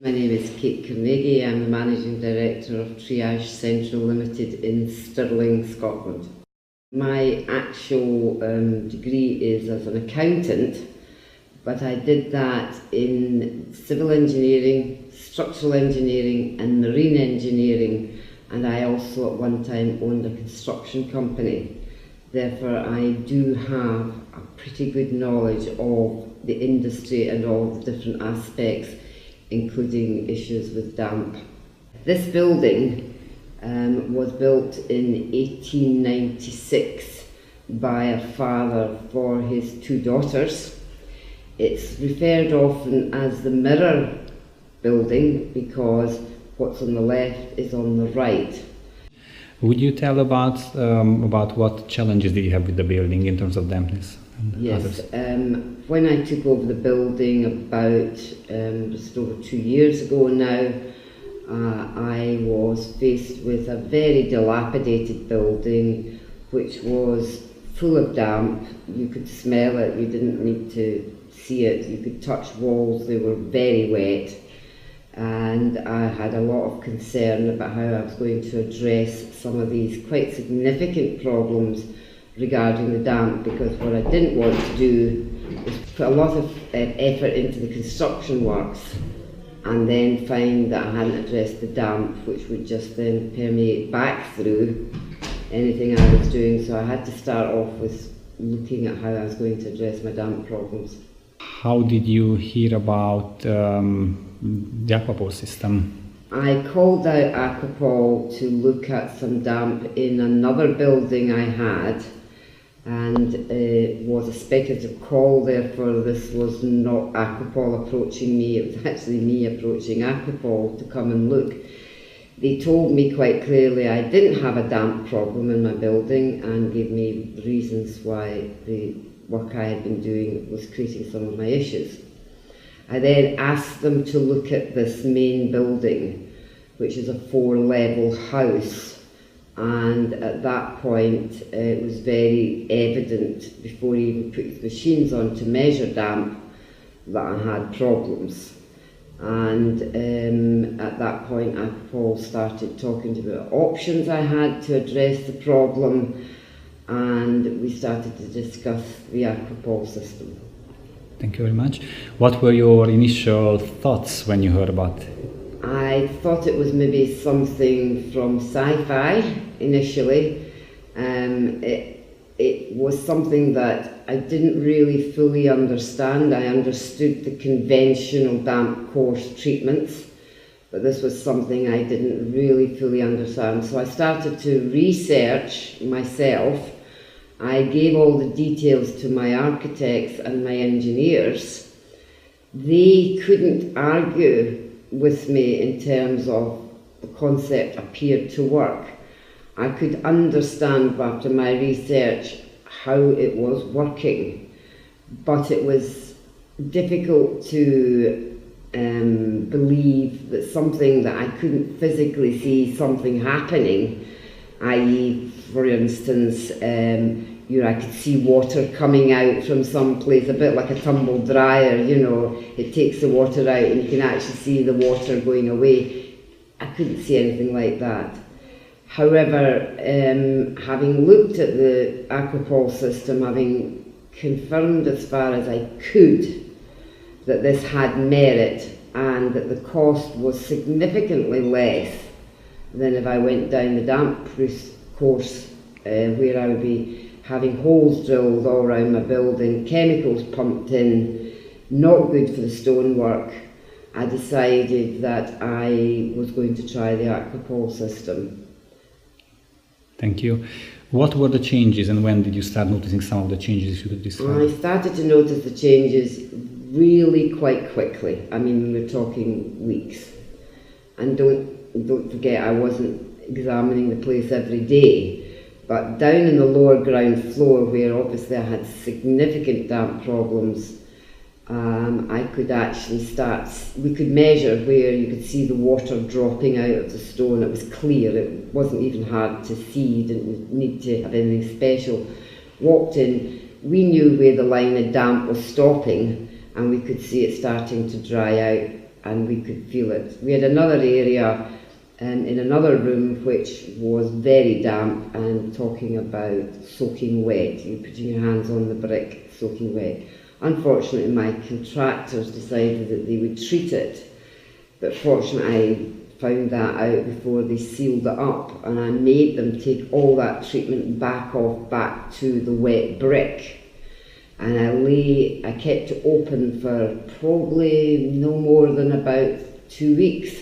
My name is Kate Carnegie. I'm the Managing Director of Triage Central Limited in Stirling, Scotland. My actual degree is as an accountant, but I did that in civil engineering, structural engineering and marine engineering, and I also at one time owned a construction company. Therefore, I do have a pretty good knowledge of the industry and all the different aspects, including issues with damp. This building was built in 1896 by a father for his two daughters. It's referred often as the mirror building because what's on the left is on the right. Would you tell about what challenges did you have with the building in terms of dampness? Yes, when I took over the building about just over 2 years ago now, I was faced with a very dilapidated building which was full of damp. You could smell it, you didn't need to see it, you could touch walls, they were very wet, and I had a lot of concern about how I was going to address some of these quite significant problems regarding the damp, because what I didn't want to do was put a lot of effort into the construction works and then find that I hadn't addressed the damp, which would just then permeate back through anything I was doing. So I had to start off with looking at how I was going to address my damp problems. How did you hear about the Aquapol system? I called out Aquapol to look at some damp in another building I had, and it was a speculative call, therefore this was not Aquapol approaching me, it was actually me approaching Aquapol to come and look. They told me quite clearly I didn't have a damp problem in my building and gave me reasons why the work I had been doing was creating some of my issues. I then asked them to look at this main building, which is a 4-level house. And at that point, it was very evident, before he even put his machines on to measure damp, that I had problems. And at that point, Aquapol started talking to me about options I had to address the problem, and we started to discuss the Aquapol system. Thank you very much. What were your initial thoughts when you heard about it? I thought it was maybe something from sci-fi initially. It was something that I didn't really fully understand. I understood the conventional damp course treatments, but this was something I didn't really fully understand. So I started to research myself. I gave all the details to my architects and my engineers. They couldn't argue with me in terms of the concept appeared to work. I could understand after my research how it was working, but it was difficult to believe that something that I couldn't physically see something happening, i.e. for instance, I could see water coming out from some place, a bit like a tumble dryer, it takes the water out and you can actually see the water going away. I couldn't see anything like that. However, having looked at the Aquapol system, having confirmed as far as I could that this had merit and that the cost was significantly less than if I went down the damp course, where I would be having holes drilled all around my building, chemicals pumped in, not good for the stonework, I decided that I was going to try the Aquapol system. Thank you. What were the changes and when did you start noticing some of the changes you could describe? I started to notice the changes really quite quickly. I mean, we were talking weeks. And don't forget, I wasn't examining the place every day. But down in the lower ground floor, where obviously I had significant damp problems, I could actually we could measure where you could see the water dropping out of the stone. It was clear, it wasn't even hard to see, you didn't need to have anything special. Walked in, we knew where the line of damp was stopping, and we could see it starting to dry out and we could feel it. We had another area in another room which was very damp, and talking about soaking wet, you putting your hands on the brick, soaking wet. Unfortunately, my contractors decided that they would treat it, but fortunately I found that out before they sealed it up, and I made them take all that treatment back to the wet brick. And I kept it open for probably no more than about 2 weeks.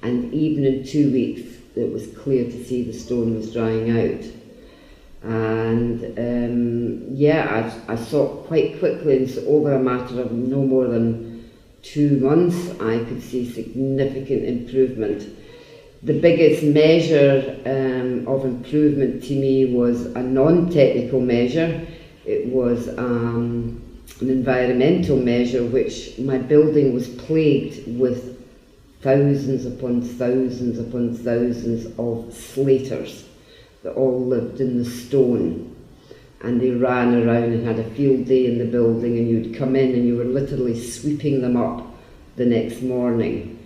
And even in 2 weeks, it was clear to see the stone was drying out. And yeah, I saw it quite quickly, and so over a matter of no more than 2 months, I could see significant improvement. The biggest measure of improvement to me was a non-technical measure. It was an environmental measure, which my building was plagued with thousands upon thousands upon thousands of slaters that all lived in the stone, and they ran around and had a field day in the building, and you'd come in and you were literally sweeping them up the next morning,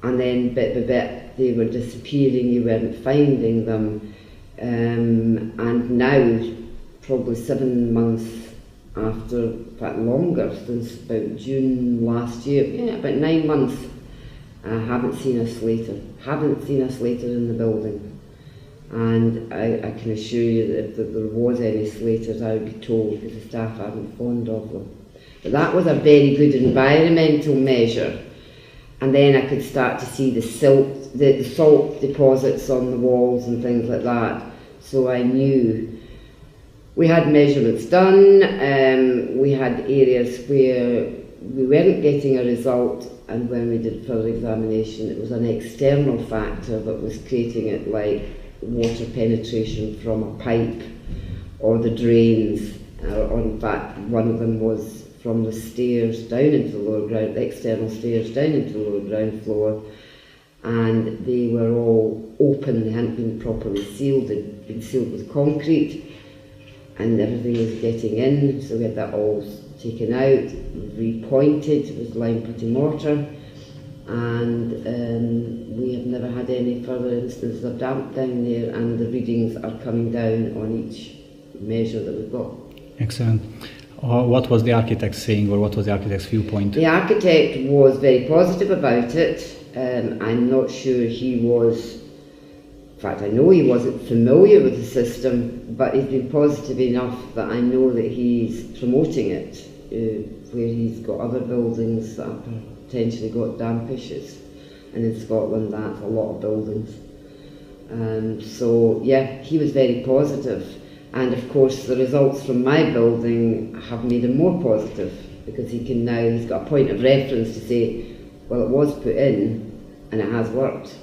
and then bit by bit they were disappearing, you weren't finding them, and now, probably 7 months after, in fact longer, since about June last year, yeah, about 9 months, I haven't seen a slater in the building. And I can assure you that if there was any slaters, I would be told, because the staff aren't fond of them. But that was a very good environmental measure. And then I could start to see the salt deposits on the walls and things like that. So I knew. We had measurements done, we had areas where we weren't getting a result, and when we did further examination, it was an external factor that was creating it, like water penetration from a pipe or the drains, or in fact one of them was from the stairs down into the lower ground, the external stairs down into the lower ground floor, and they were all open, they hadn't been properly sealed, they'd been sealed with concrete, and everything was getting in, so we had that all taken out, repointed with lime putty mortar, and we have never had any further instances of damp down there, and the readings are coming down on each measure that we've got. Excellent. What was the architect saying, or what was the architect's viewpoint? The architect was very positive about it. I'm not sure he was, in fact I know he wasn't familiar with the system, but he's been positive enough that I know that he's promoting it, where he's got other buildings that have potentially got damp issues, and in Scotland that's a lot of buildings. So yeah, he was very positive, and of course the results from my building have made him more positive, because he's got a point of reference to say, well, it was put in and it has worked,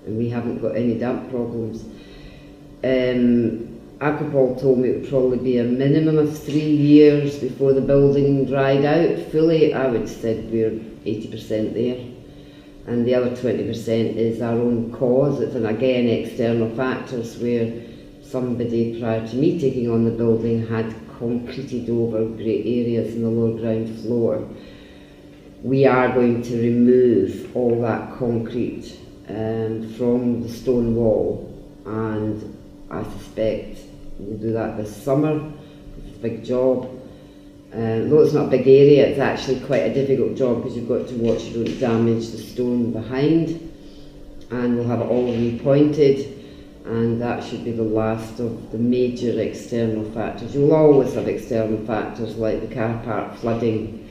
and we haven't got any damp problems. Aquapol told me it would probably be a minimum of 3 years before the building dried out fully. I would say we're 80% there, and the other 20% is our own cause. It's again external factors, where somebody prior to me taking on the building had concreted over great areas in the lower ground floor. We are going to remove all that concrete from the stone wall, and I suspect we'll do that this summer. It's a big job. Though it's not a big area, it's actually quite a difficult job, because you've got to watch you don't damage the stone behind, and we'll have it all repointed, and that should be the last of the major external factors. You'll always have external factors like the car park flooding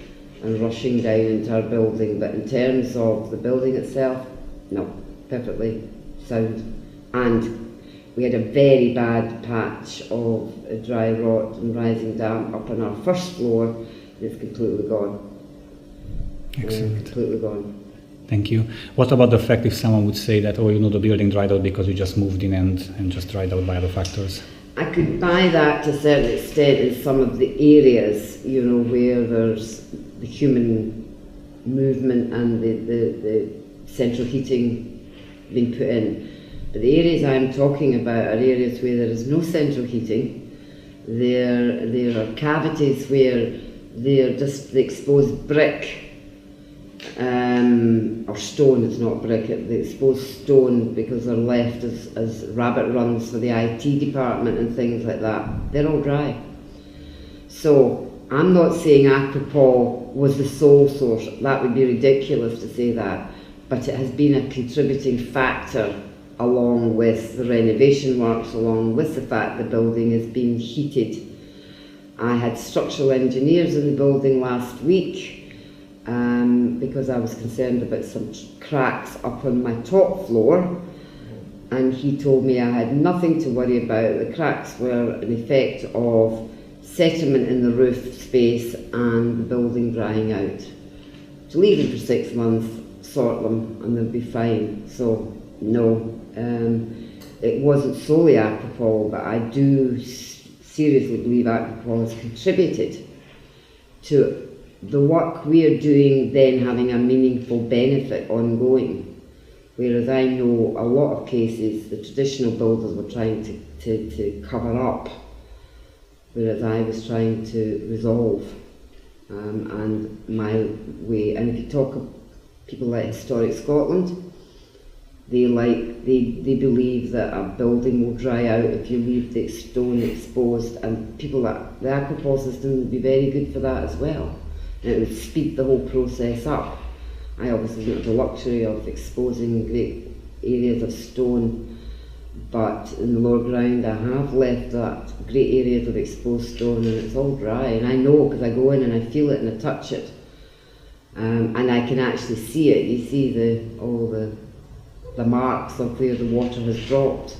and rushing down into our building, but in terms of the building itself, no, perfectly sound. And we had a very bad patch of dry rot and rising damp up on our first floor, and it's completely gone. Excellent. Completely gone. Thank you. What about the fact if someone would say that, oh, the building dried out because you just moved in and just dried out by other factors? I could buy that to a certain extent in some of the areas, where there's the human movement and the central heating being put in. But the areas I'm talking about are areas where there is no central heating. There are cavities where they're just the exposed brick, or stone, it's not brick, the exposed stone, because they're left as rabbit runs for the IT department and things like that, they're all dry. So I'm not saying Aquapol was the sole source, that would be ridiculous to say that, but it has been a contributing factor along with the renovation works, along with the fact the building is being heated. I had structural engineers in the building last week because I was concerned about some cracks up on my top floor, and he told me I had nothing to worry about. The cracks were an effect of sediment in the roof space and the building drying out. To leave them for 6 months, sort them, and they'll be fine. So no, it wasn't solely Aquapol, but I do seriously believe Aquapol has contributed to the work we're doing then having a meaningful benefit ongoing. Whereas I know a lot of cases the traditional builders were trying to cover up, whereas I was trying to resolve. And my way, and if you talk of people like Historic Scotland, they believe that a building will dry out if you leave the stone exposed, and people that the Aquapol system would be very good for that as well. And it would speed the whole process up. I obviously don't have the luxury of exposing great areas of stone, but in the lower ground I have left that great areas of exposed stone, and it's all dry, and I know because I go in and I feel it and I touch it, and I can actually see it. You see all the marks of where the water has dropped.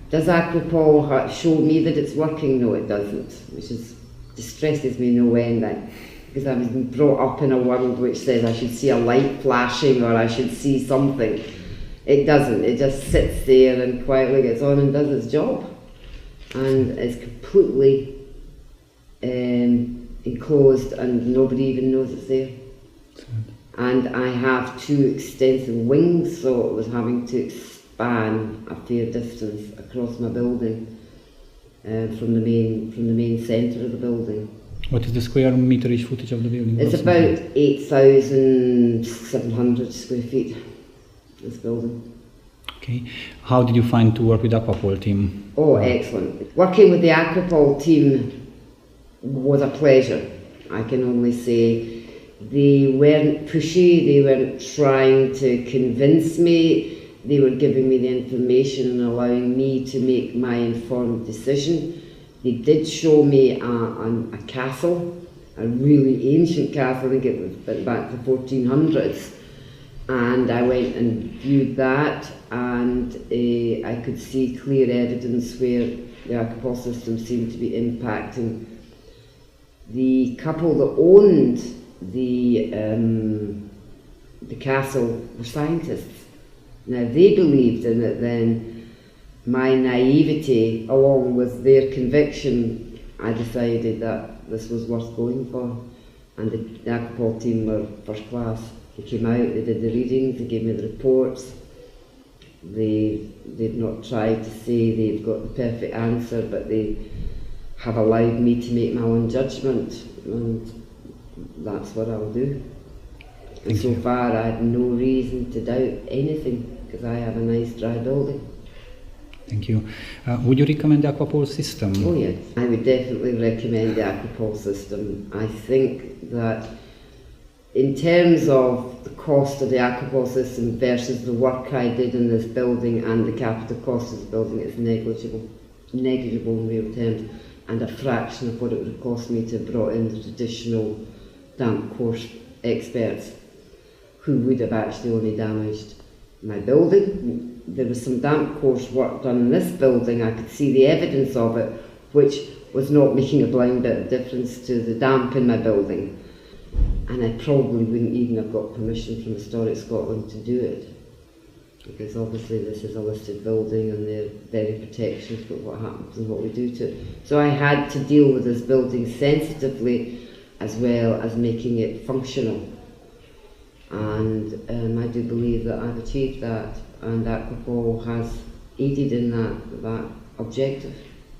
Does Aquapol show me that it's working? No, it doesn't, which distresses me no end, because I was brought up in a world which says I should see a light flashing or I should see something. It doesn't, it just sits there and quietly gets on and does its job, and it's completely enclosed and nobody even knows it's there. And I have 2 extensive wings, so it was having to expand a fair distance across my building from the main centre of the building. What is the square meterage footage of the building? It's about 8,700 square feet, this building. Okay. How did you find to work with the Aquapol team? Oh, excellent. Working with the Aquapol team was a pleasure. I can only say they weren't pushy, they weren't trying to convince me, they were giving me the information and allowing me to make my informed decision. They did show me a castle, a really ancient castle, I think it was back to the 1400s, and I went and viewed that, and I could see clear evidence where the Aquapol system seemed to be impacting. The couple that owned the castle were scientists. Now they believed in it then. My naivety, along with their conviction, I decided that this was worth going for. And the Aquapol team were first class. They came out, they did the readings, they gave me the reports. They've not tried to say they've got the perfect answer, but they have allowed me to make my own judgment, and that's what I'll do. And so far I have no reason to doubt anything, because I have a nice dry building. Thank you. Would you recommend the Aquapol system? Oh yes, I would definitely recommend the Aquapol system. I think that in terms of the cost of the Aquapol system versus the work I did in this building and the capital cost of the building, it's negligible in real terms, and a fraction of what it would have cost me to have brought in the traditional damp course experts who would have actually only damaged my building. There was some damp course work done in this building, I could see the evidence of it, which was not making a blind bit of difference to the damp in my building. And I probably wouldn't even have got permission from Historic Scotland to do it, because obviously this is a listed building and they're very protective about what happens and what we do to it. So I had to deal with this building sensitively as well as making it functional. And I do believe that I've achieved that, and Aquapol has aided in that objective.